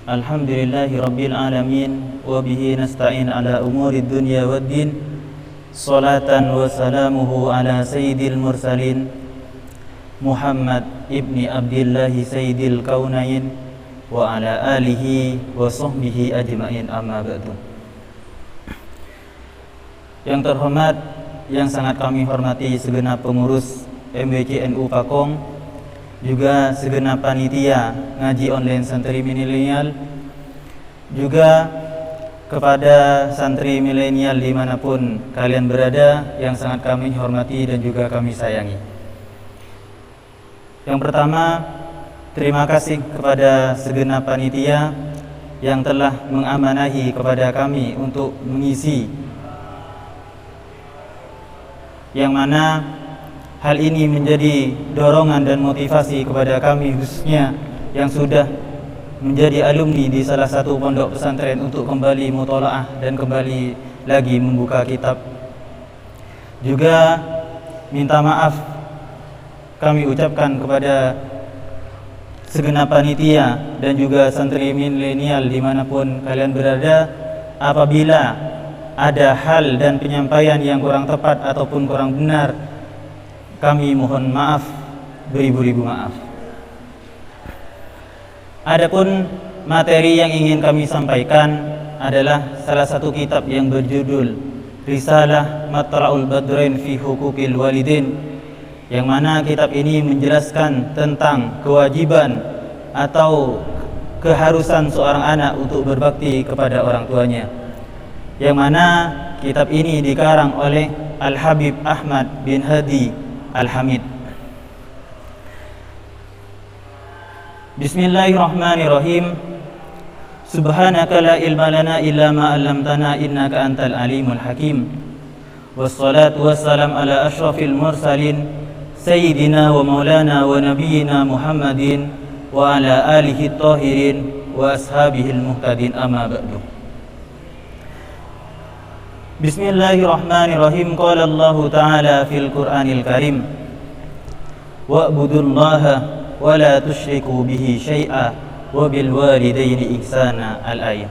Alhamdulillahi Rabbil Alamin. Wabihi nasta'in ala umuri dunya waddin. Salatan wa salamuhu ala sayyidil mursalin Muhammad ibni Abdillahi sayyidil kaunain wa ala alihi wa sahbihi ajma'in, amma ba'du. Yang terhormat, yang sangat kami hormati segenap pengurus MWCNU Pakong, juga segenap panitia ngaji online santri milenial, juga kepada santri milenial dimanapun kalian berada yang sangat kami hormati dan juga kami sayangi. Yang pertama, terima kasih kepada segenap panitia yang telah mengamanahi kepada kami untuk mengisi, yang mana hal ini menjadi dorongan dan motivasi kepada kami, khususnya yang sudah menjadi alumni di salah satu pondok pesantren, untuk kembali mutolaah dan kembali lagi membuka kitab. Juga minta maaf kami ucapkan kepada segenap panitia dan juga santri milenial dimanapun kalian berada, apabila ada hal dan penyampaian yang kurang tepat ataupun kurang benar, kami mohon maaf, beribu-ribu maaf. Adapun materi yang ingin kami sampaikan adalah salah satu kitab yang berjudul Risalah Matla'ul Badrain fi Hukukil Walidin, yang mana kitab ini menjelaskan tentang kewajiban atau keharusan seorang anak untuk berbakti kepada orang tuanya, yang mana kitab ini dikarang oleh Al-Habib Ahmad bin Hadi Al-Hamid. Bismillahirrahmanirrahim. Subhanaka la ilma lana illa ma 'allamtana innaka antal alimul hakim. Wassalatu wassalam ala asyrafil mursalin sayyidina wa maulana wa nabiyyina Muhammadin wa ala alihi at-tahirin wa ashabihil muhtadin, amma ba'du. Bismillahirrahmanirrahim. Qala Allah Ta'ala fil Qur'anil Karim, wa'budullaha wa la tusyriku bihi syai'a wa bil walidaini ihsana. Al-ayat.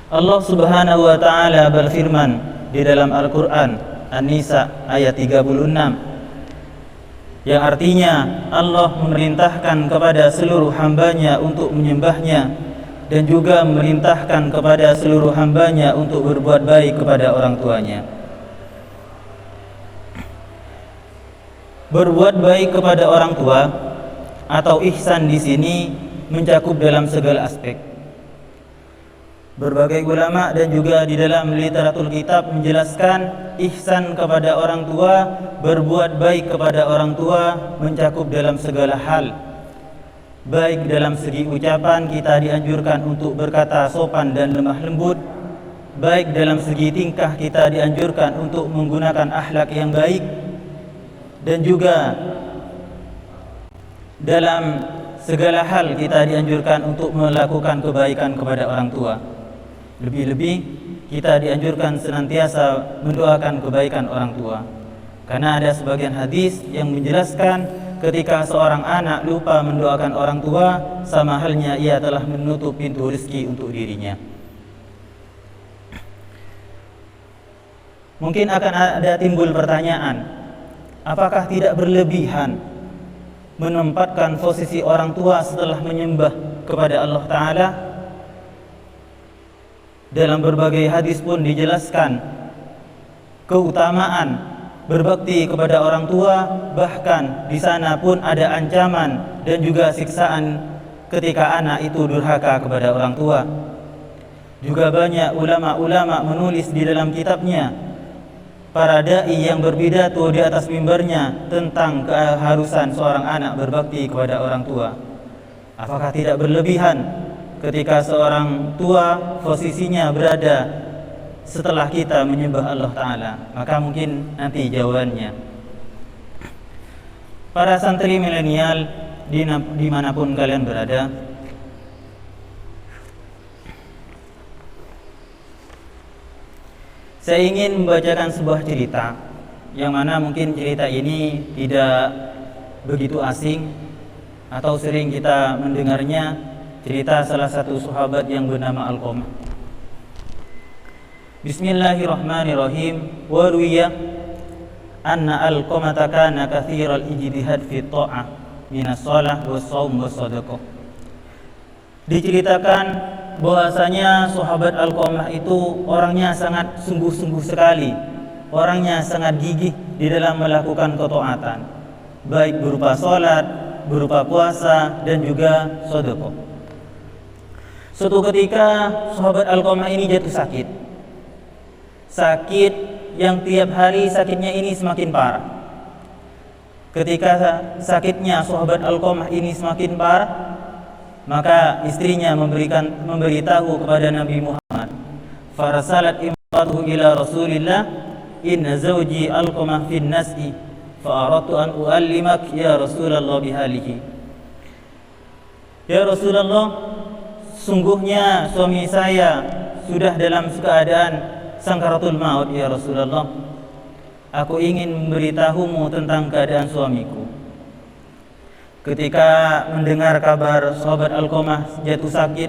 Allah Subhanahu wa Ta'ala berfirman di dalam Al-Qur'an An-Nisa ayat 36, yang artinya Allah memerintahkan kepada seluruh hambanya untuk menyembahnya, dan juga memerintahkan kepada seluruh hambanya untuk berbuat baik kepada orang tuanya. Berbuat baik kepada orang tua atau ihsan di sini mencakup dalam segala aspek. Berbagai ulama dan juga di dalam literatur kitab menjelaskan ihsan kepada orang tua, berbuat baik kepada orang tua mencakup dalam segala hal. Baik dalam segi ucapan, kita dianjurkan untuk berkata sopan dan lemah lembut. Baik dalam segi tingkah, kita dianjurkan untuk menggunakan akhlak yang baik. Dan juga dalam segala hal kita dianjurkan untuk melakukan kebaikan kepada orang tua. Lebih-lebih kita dianjurkan senantiasa mendoakan kebaikan orang tua, karena ada sebagian hadis yang menjelaskan ketika seorang anak lupa mendoakan orang tua, sama halnya ia telah menutup pintu rezeki untuk dirinya. Mungkin akan ada timbul pertanyaan, apakah tidak berlebihan menempatkan posisi orang tua setelah menyembah kepada Allah Ta'ala? Dalam berbagai hadis pun dijelaskan keutamaan berbakti kepada orang tua, bahkan di sana pun ada ancaman dan juga siksaan ketika anak itu durhaka kepada orang tua. Juga banyak ulama-ulama menulis di dalam kitabnya, para dai yang berpidato di atas mimbarnya tentang keharusan seorang anak berbakti kepada orang tua. Apakah tidak berlebihan ketika seorang tua posisinya berada setelah kita menyembah Allah Ta'ala? Maka mungkin nanti jawabannya. Para santri milenial dimanapun kalian berada, saya ingin membacakan sebuah cerita, yang mana mungkin cerita ini tidak begitu asing, atau sering kita mendengarnya cerita salah satu sahabat yang bernama Alqamah. Bismillahirrahmanirrahim. Wa ruwiya anna Alqamata kana katsiral ijtihad fi ta'ah minas shalah was shaum was shadaqah. Diceritakan bahwasanya sahabat Alqamah itu orangnya sangat sungguh-sungguh sekali, orangnya sangat gigih di dalam melakukan ketaatan, baik berupa salat, berupa puasa, dan juga sedekah. Suatu ketika sahabat Alqamah ini jatuh sakit. Sakit yang tiap hari sakitnya ini semakin parah. Ketika sakitnya sahabat Alqamah ini semakin parah, maka istrinya memberitahu kepada Nabi Muhammad. Farasalat imratuhu ila Rasulillah, inna zawji Alqamah fin nas'i fa aradtu an uallimak ya Rasulullah bihalihi. Ya Rasulullah, sungguhnya suami saya sudah dalam keadaan sakaratul maut ya Rasulullah. Aku ingin memberitahumu tentang keadaan suamiku. Ketika mendengar kabar sahabat Alqamah jatuh sakit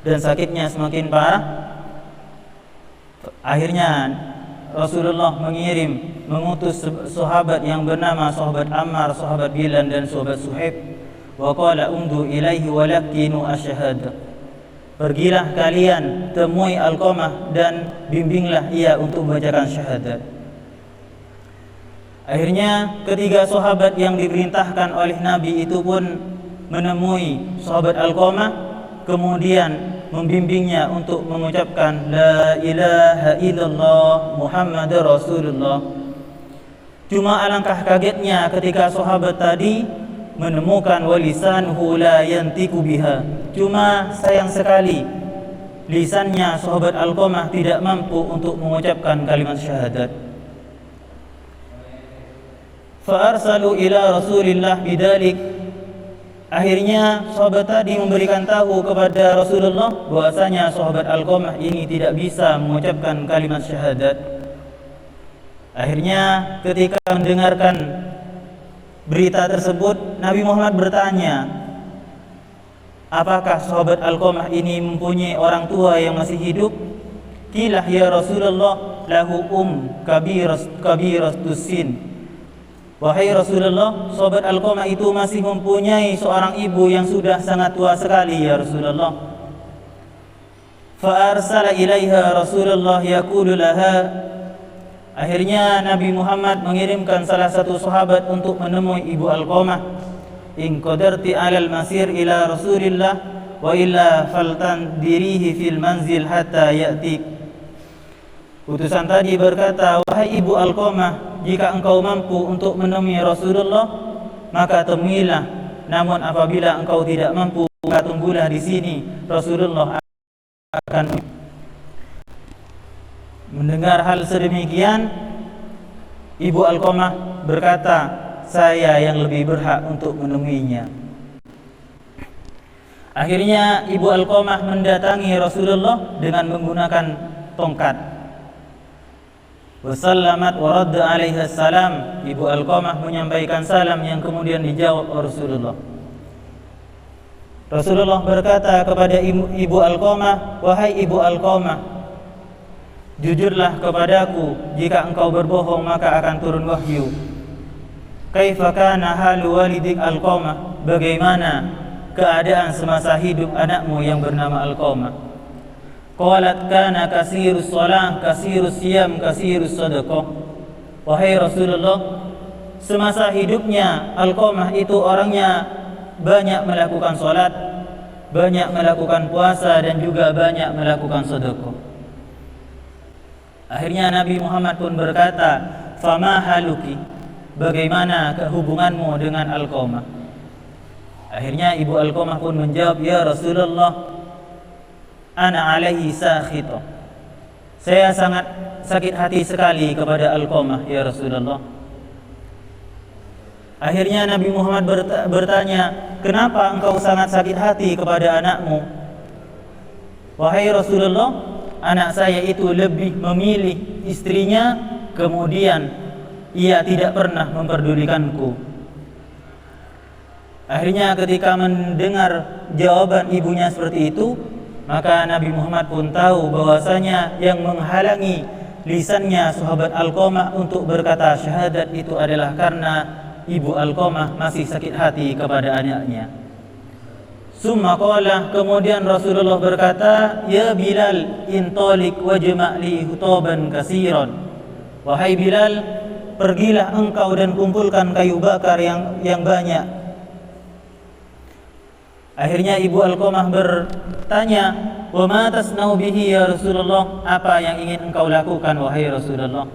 dan sakitnya semakin parah, akhirnya Rasulullah mengutus sahabat yang bernama sahabat Ammar, sahabat Bilal, dan sahabat Suhaib. Wa qala umdu ilaihi walakinu asyhad. Pergilah kalian temui Alqamah dan bimbinglah ia untuk membacakan syahadat. Akhirnya ketiga sahabat yang diperintahkan oleh Nabi itu pun menemui sahabat Alqamah, kemudian membimbingnya untuk mengucapkan la ilaha illallah Muhammadur Rasulullah. Cuma alangkah kagetnya ketika sahabat tadi menemukan walisanhu la yantiku biha. Cuma sayang sekali lisannya sahabat Alqamah tidak mampu untuk mengucapkan kalimat syahadat. Fa'arsalu ila Rasulillah bidalik. Akhirnya sahabat tadi memberikan tahu kepada Rasulullah bahwasanya sahabat Alqamah ini tidak bisa mengucapkan kalimat syahadat. Akhirnya ketika mendengarkan berita tersebut, Nabi Muhammad bertanya, apakah sahabat Alqamah ini mempunyai orang tua yang masih hidup? Qila ya Rasulullah lahu kabiratus sin. Wahai Rasulullah, sahabat Alqamah itu masih mempunyai seorang ibu yang sudah sangat tua sekali ya Rasulullah. Fa arsala ilaiha Rasulullah yaqulu laha. Akhirnya Nabi Muhammad mengirimkan salah satu sahabat untuk menemui ibu Alqamah. In qadarti 'alal masir ila Rasulillah wa illa faltandirihi fil manzil hatta ya'tik. Utusan tadi berkata, wahai ibu Alqamah, jika engkau mampu untuk menemui Rasulullah, maka temuilah. Namun apabila engkau tidak mampu, maka tunggulah di sini. Rasulullah akan mendengar hal sedemikian. Ibu Alqamah berkata, saya yang lebih berhak untuk menemuinya. Akhirnya ibu Alqamah mendatangi Rasulullah dengan menggunakan tongkat. Wasallamat wa radda alaiha salam. Ibu Alqamah menyampaikan salam yang kemudian dijawab Rasulullah. Rasulullah berkata kepada ibu Alqamah, wahai ibu Alqamah, jujurlah kepadaku, jika engkau berbohong maka akan turun wahyu. Kaifa kana halu walidik Alqamah? Bagaimana keadaan semasa hidup anakmu yang bernama Alqamah? Qalat kana kasirus shalah, kasirus siyam, kasirus sadaqah. Wahai Rasulullah, semasa hidupnya Alqamah itu orangnya banyak melakukan salat, banyak melakukan puasa, dan juga banyak melakukan sedekah. Akhirnya Nabi Muhammad pun berkata, fama haluki? Bagaimana hubunganmu dengan Alqamah? Akhirnya ibu Alqamah pun menjawab, ya Rasulullah, ana alaihi sakhita. Saya sangat sakit hati sekali kepada Alqamah ya Rasulullah. Akhirnya Nabi Muhammad bertanya, kenapa engkau sangat sakit hati kepada anakmu? Wahai Rasulullah, anak saya itu lebih memilih istrinya, kemudian ia tidak pernah memperdulikanku. Akhirnya ketika mendengar jawaban ibunya seperti itu, maka Nabi Muhammad pun tahu bahwasanya yang menghalangi lisannya sahabat Alqamah untuk berkata syahadat itu adalah karena ibu Alqamah masih sakit hati kepada anaknya. Summa qala, kemudian Rasulullah berkata, "Ya Bilal, intalik wajma' li hutaban katsiran." Wahai Bilal, pergilah engkau dan kumpulkan kayu bakar yang banyak. Akhirnya ibu Alqamah bertanya, "Wa ma tasna'u bihi ya Rasulullah?" Apa yang ingin engkau lakukan wahai Rasulullah?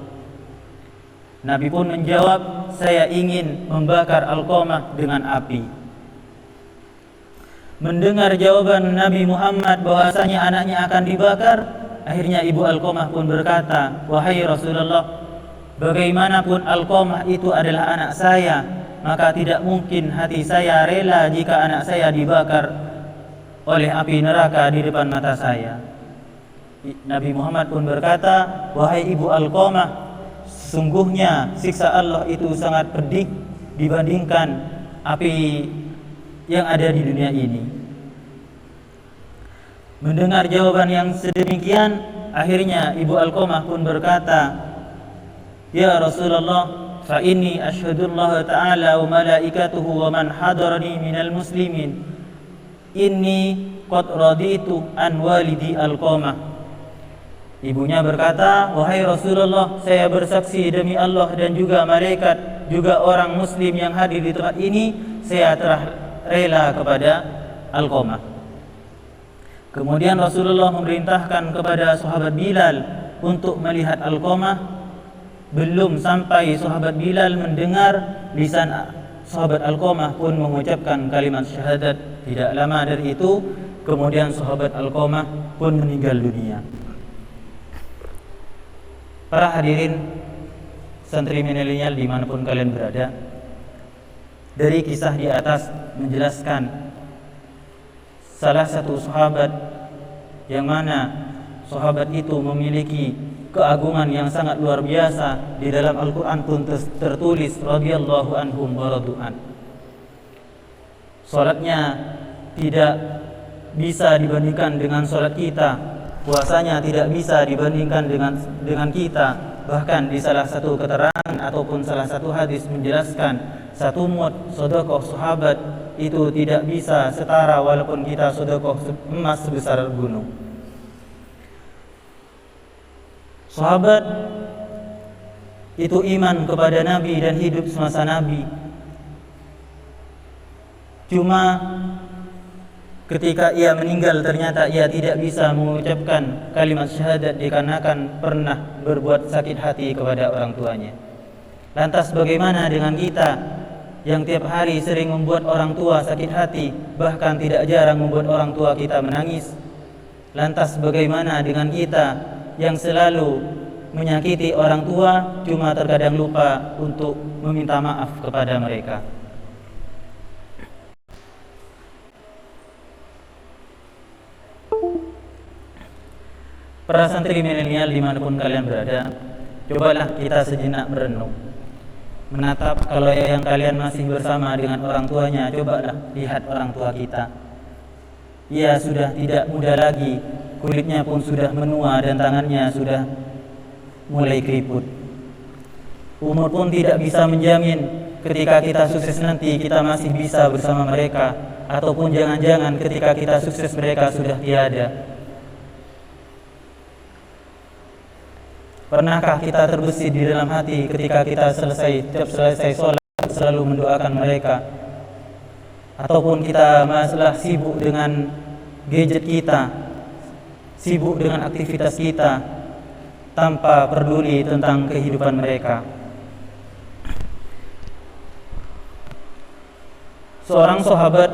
Nabi pun menjawab, "Saya ingin membakar Alqamah dengan api." Mendengar jawaban Nabi Muhammad bahwasanya anaknya akan dibakar, akhirnya ibu Alqamah pun berkata, "Wahai Rasulullah, bagaimanapun Alqamah itu adalah anak saya, maka tidak mungkin hati saya rela jika anak saya dibakar oleh api neraka di depan mata saya." Nabi Muhammad pun berkata, "Wahai ibu Alqamah, sesungguhnya siksa Allah itu sangat pedih dibandingkan api yang ada di dunia ini." Mendengar jawaban yang sedemikian, akhirnya ibu Alqamah pun berkata, "Ya Rasulullah, fa inni asyhadullah ta'ala wa malaikatuhu wa man hadarani minal muslimin inni qad raditu an walidi Alqamah." Ibunya berkata, "Wahai Rasulullah, saya bersaksi demi Allah dan juga malaikat, juga orang muslim yang hadir di tempat ini, saya telah rela kepada Alqamah." Kemudian Rasulullah memerintahkan kepada sahabat Bilal untuk melihat Alqamah. Belum sampai sahabat Bilal mendengar, lisan sahabat Alqamah pun mengucapkan kalimat syahadat. Tidak lama dari itu, kemudian sahabat Alqamah pun meninggal dunia. Para hadirin santri milenial dimanapun kalian berada, dari kisah di atas menjelaskan salah satu sahabat yang mana sahabat itu memiliki keagungan yang sangat luar biasa. Di dalam Al-Quran pun tertulis radhiyallahu anhum wa radu'an. Salatnya tidak bisa dibandingkan dengan salat kita, puasanya tidak bisa dibandingkan dengan kita. Bahkan di salah satu keterangan ataupun salah satu hadis menjelaskan satu mud sedekah sahabat itu tidak bisa setara walaupun kita sedekah emas sebesar gunung. Sahabat itu iman kepada Nabi dan hidup semasa Nabi. Cuma ketika ia meninggal ternyata ia tidak bisa mengucapkan kalimat syahadat dikarenakan pernah berbuat sakit hati kepada orang tuanya. Lantas bagaimana dengan kita yang tiap hari sering membuat orang tua sakit hati, bahkan tidak jarang membuat orang tua kita menangis? Lantas bagaimana dengan kita yang selalu menyakiti orang tua, cuma terkadang lupa untuk meminta maaf kepada mereka? Para santri milenial dimanapun kalian berada, cobalah kita sejenak merenung, menatap kalau yang kalian masih bersama dengan orang tuanya. Cobalah lihat orang tua kita. Ia sudah tidak muda lagi, kulitnya pun sudah menua dan tangannya sudah mulai keriput. Umur pun tidak bisa menjamin ketika kita sukses nanti kita masih bisa bersama mereka, ataupun jangan-jangan ketika kita sukses mereka sudah tiada. Pernahkah kita terbesit di dalam hati ketika kita selesai sholat selalu mendoakan mereka? Ataupun kita masalah sibuk dengan gadget kita, sibuk dengan aktivitas kita, tanpa peduli tentang kehidupan mereka. Seorang sahabat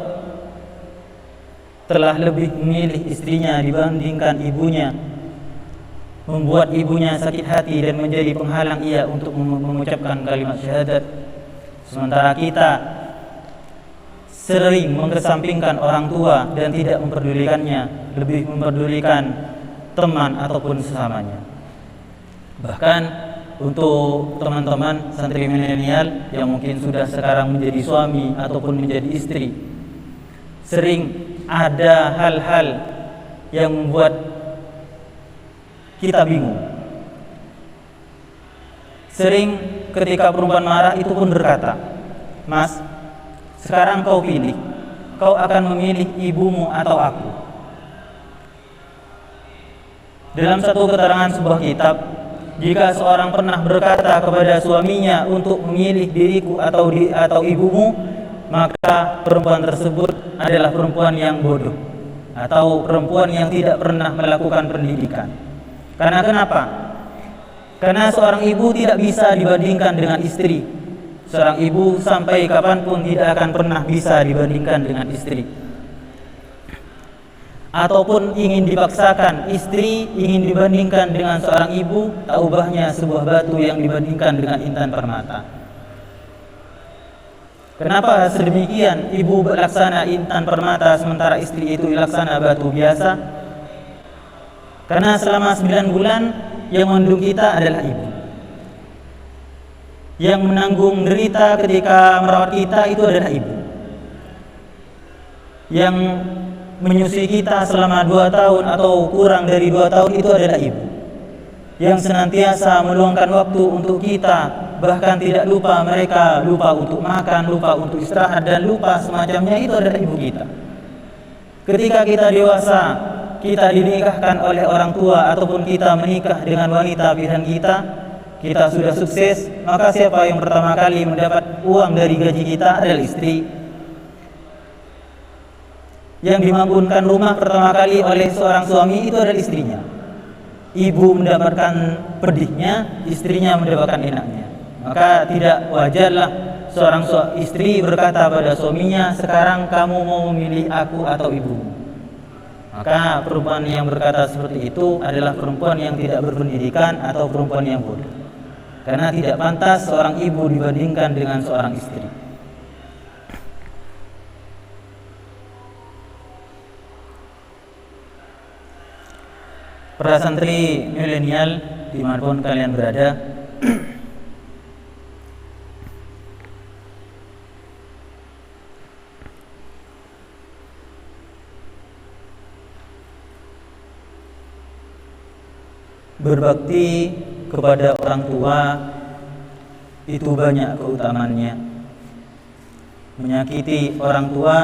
telah lebih memilih istrinya dibandingkan ibunya, membuat ibunya sakit hati dan menjadi penghalang ia untuk mengucapkan kalimat syahadat. Sementara kita sering mengesampingkan orang tua dan tidak memperdulikannya, lebih memperdulikan teman ataupun sesamanya. Bahkan Untuk teman-teman santri milenial yang mungkin sudah sekarang menjadi suami ataupun menjadi istri, sering ada hal-hal yang membuat kita bingung. Sering ketika perempuan marah itu pun berkata, "Mas, sekarang kau pilih, kau akan memilih ibumu atau aku?" Dalam satu keterangan sebuah kitab, jika seorang pernah berkata kepada suaminya untuk memilih diriku atau ibumu, maka perempuan tersebut adalah perempuan yang bodoh atau perempuan yang tidak pernah melakukan pendidikan. Karena kenapa? Karena seorang ibu tidak bisa dibandingkan dengan istri. Seorang ibu sampai kapanpun tidak akan pernah bisa dibandingkan dengan istri. Ataupun ingin dipaksakan istri ingin dibandingkan dengan seorang ibu, tak ubahnya sebuah batu yang dibandingkan dengan intan permata. Kenapa sedemikian? Ibu laksana intan permata sementara istri itu laksana batu biasa. Karena selama 9 bulan yang mengandung kita adalah ibu. Yang menanggung derita ketika merawat kita itu adalah ibu. Yang menyusui kita selama 2 tahun atau kurang dari 2 tahun itu adalah ibu. Yang senantiasa meluangkan waktu untuk kita, bahkan tidak lupa mereka, lupa untuk makan, lupa untuk istirahat, dan lupa semacamnya, itu adalah ibu kita. Ketika kita dewasa, kita dinikahkan oleh orang tua ataupun kita menikah dengan wanita pilihan kita sudah sukses, maka siapa yang pertama kali mendapat uang dari gaji kita adalah istri. Yang dimampunkan rumah pertama kali oleh seorang suami itu adalah istrinya. Ibu mendapatkan pedihnya, istrinya mendapatkan enaknya. Maka tidak wajarlah seorang istri berkata pada suaminya, "Sekarang kamu mau memilih aku atau ibumu?" Maka perempuan yang berkata seperti itu adalah perempuan yang tidak berpendidikan atau perempuan yang bodoh. Karena tidak pantas seorang ibu dibandingkan dengan seorang istri. Para santri milenial dimanapun kalian berada, berbakti kepada orang tua itu banyak keutamaannya. Menyakiti orang tua,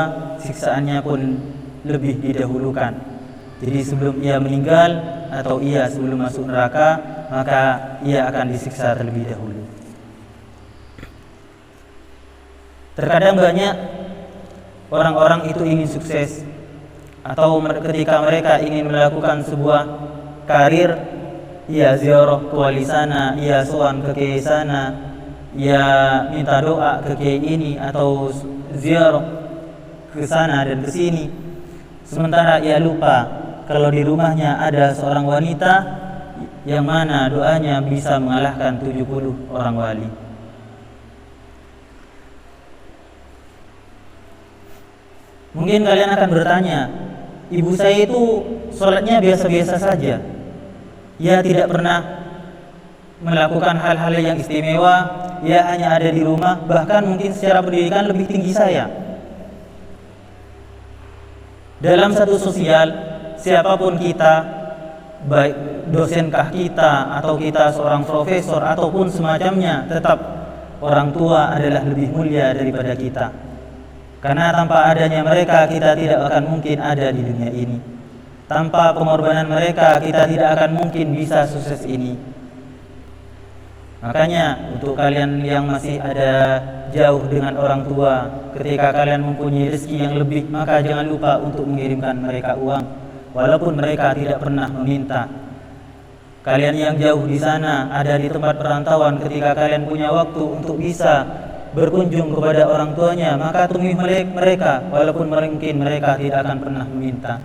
siksaannya pun lebih didahulukan. Jadi sebelum ia meninggal atau ia sebelum masuk neraka, maka ia akan disiksa terlebih dahulu. Terkadang banyak orang-orang itu ingin sukses, atau ketika mereka ingin melakukan sebuah karir, ia ziarah ke wali sana, ia sowan ke kiai sana, ia minta doa ke kiai ini atau ziarah ke sana dan ke sini. Sementara ia lupa kalau di rumahnya ada seorang wanita yang mana doanya bisa mengalahkan 70 orang wali. Mungkin kalian akan bertanya, ibu saya itu sholatnya biasa-biasa saja. Ia tidak pernah melakukan hal-hal yang istimewa, ia hanya ada di rumah, bahkan mungkin secara pendidikan lebih tinggi saya. Dalam satu sosial, siapapun kita, baik dosenkah kita atau kita seorang profesor ataupun semacamnya, tetap orang tua adalah lebih mulia daripada kita. Karena tanpa adanya mereka kita tidak akan mungkin ada di dunia ini. Tanpa pengorbanan mereka kita tidak akan mungkin bisa sukses ini. Makanya untuk kalian yang masih ada jauh dengan orang tua, ketika kalian mempunyai rezeki yang lebih, maka jangan lupa untuk mengirimkan mereka uang, walaupun mereka tidak pernah meminta. Kalian yang jauh di sana, ada di tempat perantauan, ketika kalian punya waktu untuk bisa berkunjung kepada orang tuanya, maka temui mereka, walaupun mungkin mereka tidak akan pernah meminta.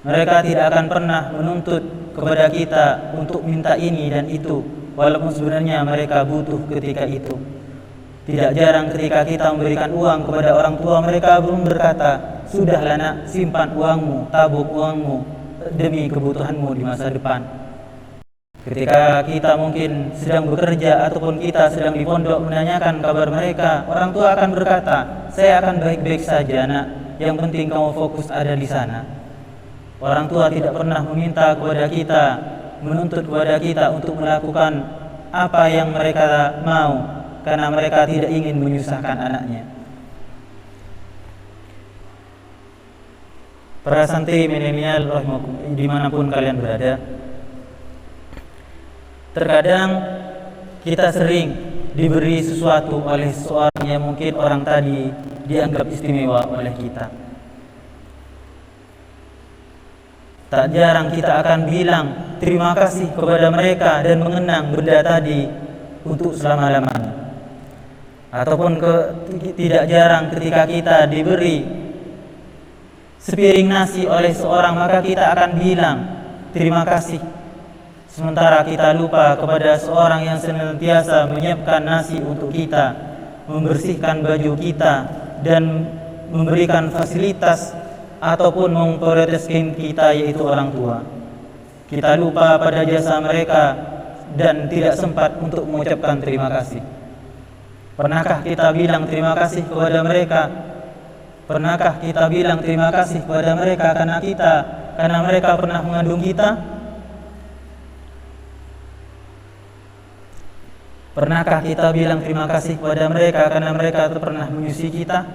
Mereka tidak akan pernah menuntut kepada kita untuk minta ini dan itu, walaupun sebenarnya mereka butuh ketika itu. Tidak jarang ketika kita memberikan uang kepada orang tua, mereka belum berkata, "Sudahlah nak, simpan uangmu, tabung uangmu demi kebutuhanmu di masa depan." Ketika kita mungkin sedang bekerja ataupun kita sedang di pondok menanyakan kabar mereka, orang tua akan berkata, "Saya akan baik-baik saja, Nak. Yang penting kamu fokus ada di sana." Orang tua tidak pernah meminta kepada kita, menuntut kepada kita untuk melakukan apa yang mereka mau, karena mereka tidak ingin menyusahkan anaknya. Para santri milenial dimanapun kalian berada, terkadang kita sering diberi sesuatu oleh seseorang yang mungkin orang tadi dianggap istimewa oleh kita. Tak jarang kita akan bilang terima kasih kepada mereka dan mengenang benda tadi untuk selama-lamanya. Ataupun tidak jarang ketika kita diberi sepiring nasi oleh seorang, maka kita akan bilang terima kasih. Sementara kita lupa kepada seorang yang senantiasa menyiapkan nasi untuk kita, membersihkan baju kita, dan memberikan fasilitas ataupun memprioritaskan kita, yaitu orang tua. Kita lupa pada jasa mereka dan tidak sempat untuk mengucapkan terima kasih. Pernahkah kita bilang terima kasih kepada mereka? Pernahkah kita bilang terima kasih kepada mereka karena mereka pernah mengandung kita? Pernahkah kita bilang terima kasih kepada mereka karena mereka pernah menyusui kita?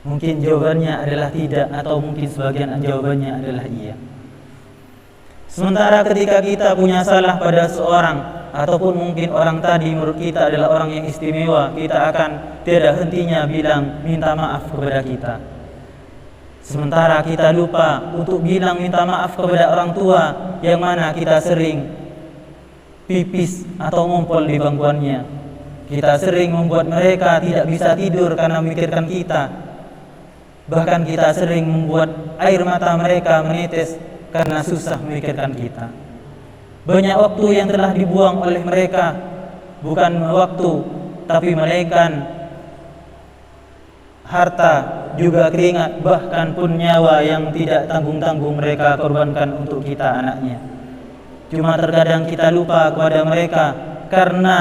Mungkin jawabannya adalah tidak, atau mungkin sebagian jawabannya adalah iya. Sementara ketika kita punya salah pada seorang, ataupun mungkin orang tadi menurut kita adalah orang yang istimewa, kita akan tidak hentinya bilang minta maaf kepada kita. Sementara kita lupa untuk bilang minta maaf kepada orang tua yang mana kita sering pipis atau ngumpul di bangkuannya. Kita sering membuat mereka tidak bisa tidur karena memikirkan kita. Bahkan kita sering membuat air mata mereka menetes karena susah memikirkan kita. Banyak waktu yang telah dibuang oleh mereka, bukan waktu tapi melainkan harta, juga keringat, bahkan pun nyawa yang tidak tanggung-tanggung mereka korbankan untuk kita, anaknya. Cuma terkadang kita lupa kepada mereka karena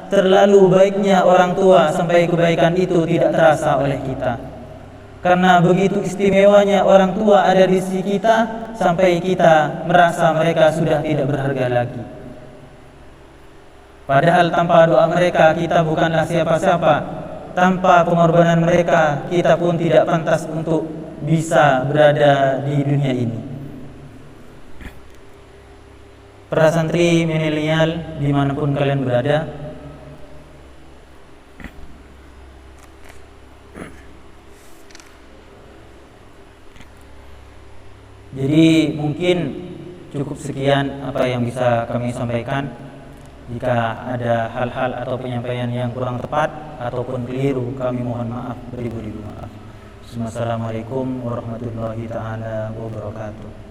terlalu baiknya orang tua sampai kebaikan itu tidak terasa oleh kita. Karena begitu istimewanya orang tua ada di sisi kita sampai kita merasa mereka sudah tidak berharga lagi. Padahal tanpa doa mereka kita bukanlah siapa-siapa. Tanpa pengorbanan mereka kita pun tidak pantas untuk bisa berada di dunia ini. Para santri milenial dimanapun kalian berada, jadi mungkin cukup sekian apa yang bisa kami sampaikan. Jika ada hal-hal atau penyampaian yang kurang tepat ataupun keliru, kami mohon maaf, beribu-ribu maaf. Assalamualaikum warahmatullahi taala wabarakatuh.